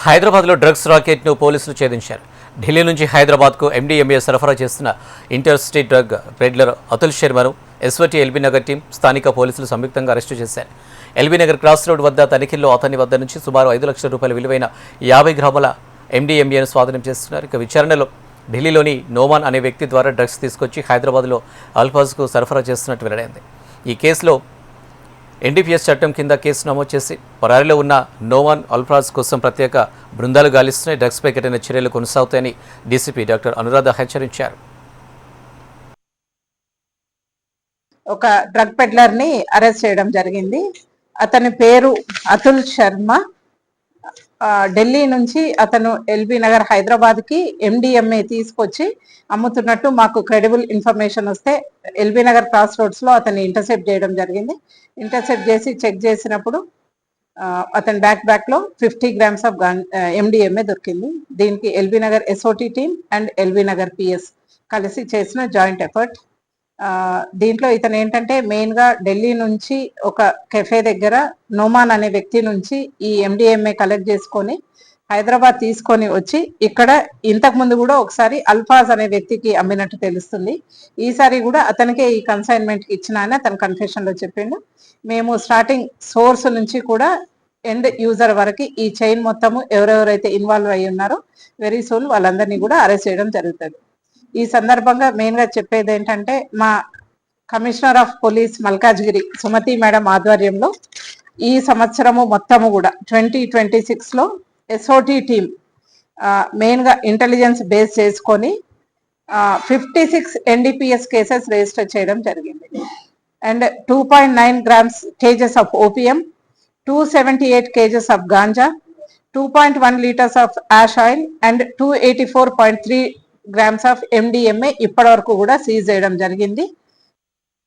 హైదరాబాద్లో డ్రగ్స్ రాకెట్ను పోలీసులు ఛేదించారు. ఢిల్లీ నుంచి హైదరాబాద్కు ఎండీఎంఏ సరఫరా చేస్తున్న inter state drug peddler Atul శర్మను ఎస్వటి ఎల్బీనగర్ టీం స్థానిక పోలీసులు సంయుక్తంగా అరెస్టు చేశారు. ఎల్బీనగర్ క్రాస్ రోడ్ వద్ద తనిఖీల్లో అతని వద్ద నుంచి సుమారు 5 లక్షల రూపాయల విలువైన 50 గ్రాముల ఎండీఎంఏను స్వాధీనం చేస్తున్నారు. ఇక విచారణలో ఢిల్లీలోని నోమాన్ అనే వ్యక్తి ద్వారా డ్రగ్స్ తీసుకొచ్చి హైదరాబాద్లో అల్ఫాజ్కు సరఫరా చేస్తున్నట్టు వెల్లడైంది. ఈ కేసులో ఎన్డీపీఎస్ చట్టం కింద కేసు నమోదు చేసి పరారీలో ఉన్న నోమాన్ అల్ఫాజ్ కోసం ప్రత్యేక బృందాలు గాలిస్తున్నాయి. డ్రగ్స్పై కఠిన చర్యలు కొనసాగుతాయని డీసీపీ డాక్టర్ అనురాధ హెచ్చరించారు. ఒక డ్రగ్ పెడ్లర్ని అరెస్ట్ చేయడం జరిగింది. అతని పేరు అతుల్ శర్మ. ఢిల్లీ నుంచి అతను ఎల్బీ నగర్ హైదరాబాద్కి ఎండిఎంఏ తీసుకొచ్చి అమ్ముతున్నట్టు మాకు క్రెడిబుల్ ఇన్ఫర్మేషన్ వస్తే ఎల్బీ నగర్ క్రాస్ రోడ్స్లో అతన్ని ఇంటర్సెప్ట్ చేయడం జరిగింది. ఇంటర్సెప్ట్ చేసి చెక్ చేసినప్పుడు అతని బ్యాక్లో 50 గ్రామ్స్ ఆఫ్ ఎండిఎంఏ దొరికింది. దీనికి LB Nagar SOT team and LB Nagar PS కలిసి చేసిన జాయింట్ ఎఫర్ట్. దీంట్లో ఇతను ఏంటంటే మెయిన్గా ఢిల్లీ నుంచి ఒక కెఫే దగ్గర నోమాన్ అనే వ్యక్తి నుంచి ఈ ఎండిఎంఏ కలెక్ట్ చేసుకొని హైదరాబాద్ తీసుకొని వచ్చి ఇక్కడ ఇంతకు ముందు కూడా ఒకసారి అల్ఫాజ్ అనే వ్యక్తికి అమ్మినట్టు తెలుస్తుంది. ఈసారి కూడా అతనికే ఈ కన్సైన్మెంట్కి ఇచ్చిన అని అతను కన్ఫెషన్లో చెప్పిండు. మేము స్టార్టింగ్ సోర్స్ నుంచి కూడా ఎండ్ యూజర్ వరకు ఈ చైన్ మొత్తము ఎవరెవరైతే ఇన్వాల్వ్ అయ్యి ఉన్నారో వెరీ సూన్ వాళ్ళందరినీ కూడా అరెస్ట్ చేయడం జరుగుతుంది. ఈ సందర్భంగా మెయిన్గా చెప్పేది ఏంటంటే మా commissioner of police Malkajgiri Sumathi madam ఆధ్వర్యంలో ఈ సంవత్సరము మొత్తము కూడా 2026లో ఎస్ఓటి టీమ్ మెయిన్గా ఇంటెలిజెన్స్ బేస్ చేసుకొని 56 ఎన్డీపీఎస్ కేసెస్ రిజిస్టర్ చేయడం జరిగింది. And 2.9 grams kgs of opium, 278 kgs of ganja, 2.1 litres of hash oil and 284.3 grams of MDMA ఇప్పటి వరకు కూడా సీజ్ చేయడం జరిగింది.